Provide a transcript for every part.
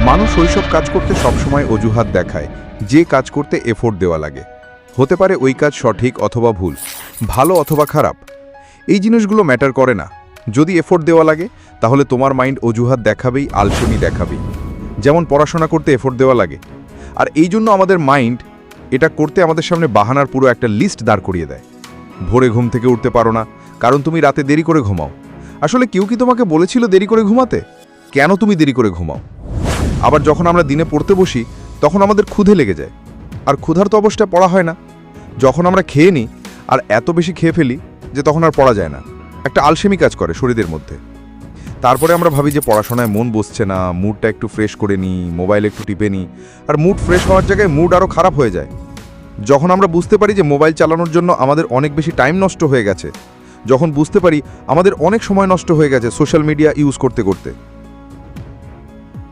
মানুষ ওইসব কাজ করতে সবসময় অজুহাত দেখায় যে কাজ করতে এফোর্ট দেওয়া লাগে। হতে পারে ওই কাজ সঠিক অথবা ভুল, ভালো অথবা খারাপ। এই জিনিসগুলো ম্যাটার করে না। যদি এফোর্ট দেওয়া লাগে তাহলে তোমার মাইন্ড অজুহাত দেখাবেই, আলসেমি দেখাবেই। যেমন পড়াশোনা করতে এফোর্ট দেওয়া লাগে, আর এই জন্য আমাদের মাইন্ড এটা করতে আমাদের সামনে বাহানার পুরো একটা লিস্ট দাঁড় করিয়ে দেয়। ভোরে ঘুম থেকে উঠতে পারো না কারণ তুমি রাতে দেরি করে ঘুমাও। আসলে কেউ কি তোমাকে বলেছিল দেরি করে ঘুমাতে? কেন তুমি দেরি করে ঘুমাও? আবার যখন আমরা দিনে পড়তে বসি তখন আমাদের ক্ষুধে লেগে যায়, আর ক্ষুধার্ত অবস্থায় পড়া হয় না। যখন আমরা খেয়ে নিই আর এত বেশি খেয়ে ফেলি যে তখন আর পড়া যায় না। একটা আলসেমি কাজ করে শরীরের মধ্যে। তারপরে আমরা ভাবি যে পড়াশোনায় মন বসছে না, মুডটা একটু ফ্রেশ করে নিই, মোবাইল একটু টিপে নিই, আর মুড ফ্রেশ হওয়ার জায়গায় মুড আরও খারাপ হয়ে যায়। যখন আমরা বুঝতে পারি যে মোবাইল চালানোর জন্য আমাদের অনেক বেশি টাইম নষ্ট হয়ে গেছে, যখন বুঝতে পারি আমাদের অনেক সময় নষ্ট হয়ে গেছে সোশ্যাল মিডিয়া ইউজ করতে করতে।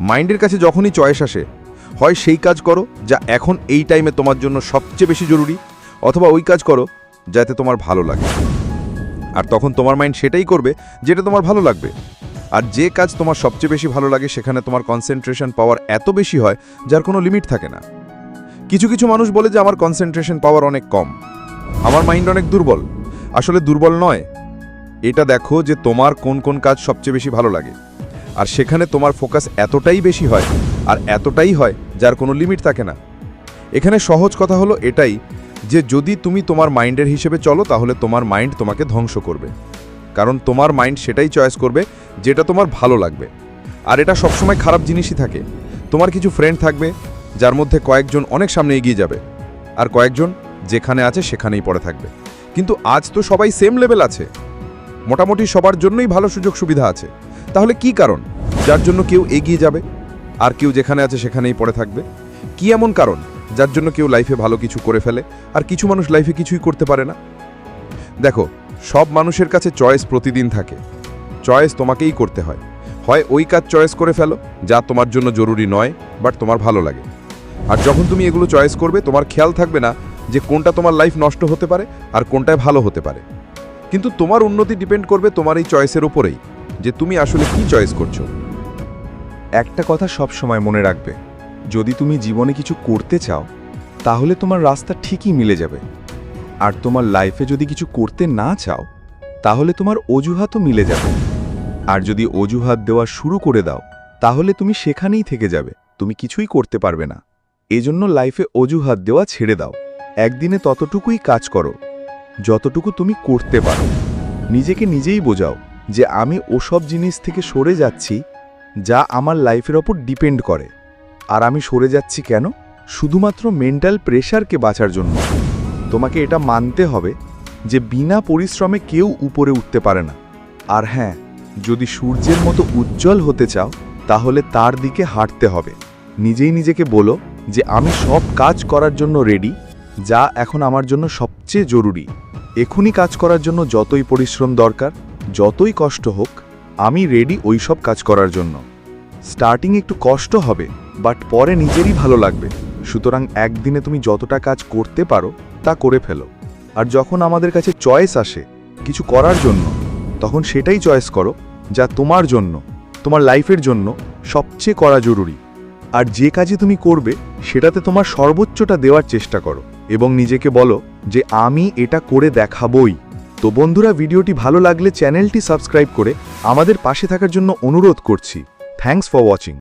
মাইন্ডের কাছে যখনই চয়েস আসে, হয় সেই কাজ করো যা এখন এই টাইমে তোমার জন্য সবচেয়ে বেশি জরুরি, অথবা ওই কাজ করো যাতে তোমার ভালো লাগে। আর তখন তোমার মাইন্ড সেটাই করবে যেটা তোমার ভালো লাগবে। আর যে কাজ তোমার সবচেয়ে বেশি ভালো লাগে সেখানে তোমার কনসেন্ট্রেশন পাওয়ার এত বেশি হয় যার কোনো লিমিট থাকে না। কিছু কিছু মানুষ বলে যে আমার কনসেন্ট্রেশন পাওয়ার অনেক কম, আমার মাইন্ড অনেক দুর্বল। আসলে দুর্বল নয়, এটা দেখো যে তোমার কোন কোন কাজ সবচেয়ে বেশি ভালো লাগে, আর সেখানে তোমার ফোকাস এতটাই বেশি হয়, আর এতটাই হয় যার কোনো লিমিট থাকে না। এখানে সহজ কথা হলো এটাই যে যদি তুমি তোমার মাইন্ডের হিসেবে চলো তাহলে তোমার মাইন্ড তোমাকে ধ্বংস করবে। কারণ তোমার মাইন্ড সেটাই চয়েস করবে যেটা তোমার ভালো লাগবে। আর এটা সবসময় খারাপ জিনিসই থাকে। তোমার কিছু ফ্রেন্ড থাকবে যার মধ্যে কয়েকজন অনেক সামনে এগিয়ে যাবে, আর কয়েকজন যেখানে আছে সেখানেই পড়ে থাকবে। কিন্তু আজ তো সবাই সেম লেভেল আছে, মোটামুটি সবার জন্যই ভালো সুযোগ সুবিধা আছে। তাহলে কি কারণ যার জন্য কেউ এগিয়ে যাবে আর কেউ যেখানে আছে সেখানেই পড়ে থাকবে? কি এমন কারণ যার জন্য কেউ লাইফে ভালো কিছু করে ফেলে আর কিছু মানুষ লাইফে কিছুই করতে পারে না? দেখো, সব মানুষের কাছে চয়েস প্রতিদিন থাকে। চয়েস তোমাকেই করতে হয়। হয় ওই কাজ চয়েস করে ফেলো যা তোমার জন্য জরুরি নয় বাট তোমার ভালো লাগে। আর যখন তুমি এগুলো চয়েস করবে তোমার খেয়াল থাকবে না যে কোনটা তোমার লাইফ নষ্ট হতে পারে আর কোনটায় ভালো হতে পারে। কিন্তু তোমার উন্নতি ডিপেন্ড করবে তোমার এই চয়েসের উপরেই, যে তুমি আসলে কি চয়েস করছো। একটা কথা সব সময় মনে রাখবে, যদি তুমি জীবনে কিছু করতে চাও তাহলে তোমার রাস্তা ঠিকই মিলে যাবে। আর তোমার লাইফে যদি কিছু করতে না চাও তাহলে তোমার অজুহাতও মিলে যাবে। আর যদি অজুহাত দেওয়া শুরু করে দাও তাহলে তুমি সেখানেই থেকে যাবে, তুমি কিছুই করতে পারবে না। এজন্য লাইফে অজুহাত দেওয়া ছেড়ে দাও। একদিনে ততটুকুই কাজ করো যতটুকু তুমি করতে পারো। নিজেকে নিজেই বোঝাও যে আমি ওসব জিনিস থেকে সরে যাচ্ছি যা আমার লাইফের ওপর ডিপেন্ড করে। আর আমি সরে যাচ্ছি কেন? শুধুমাত্র মেন্টাল প্রেশারকে বাঁচার জন্য। তোমাকে এটা মানতে হবে যে বিনা পরিশ্রমে কেউ উপরে উঠতে পারে না। আর হ্যাঁ, যদি সূর্যের মতো উজ্জ্বল হতে চাও তাহলে তার দিকে হাঁটতে হবে। নিজেই নিজেকে বলো যে আমি সব কাজ করার জন্য রেডি যা এখন আমার জন্য সবচেয়ে জরুরি। এখনই কাজ করার জন্য যতই পরিশ্রম দরকার, যতই কষ্ট হোক, আমি রেডি ওই সব কাজ করার জন্য। স্টার্টিং একটু কষ্ট হবে বাট পরে নিজেরই ভালো লাগবে। সুতরাং একদিনে তুমি যতটা কাজ করতে পারো তা করে ফেলো। আর যখন আমাদের কাছে চয়েস আসে কিছু করার জন্য, তখন সেটাই চয়েস করো যা তোমার জন্য, তোমার লাইফের জন্য সবচেয়ে করা জরুরি। আর যে কাজে তুমি করবে সেটাতে তোমার সর্বোচ্চটা দেওয়ার চেষ্টা করো এবং নিজেকে বলো যে আমি এটা করে দেখাবই। তো বন্ধুরা, ভিডিওটি ভালো লাগলে চ্যানেলটি সাবস্ক্রাইব করে আমাদের পাশে থাকার জন্য অনুরোধ করছি। Thanks for watching.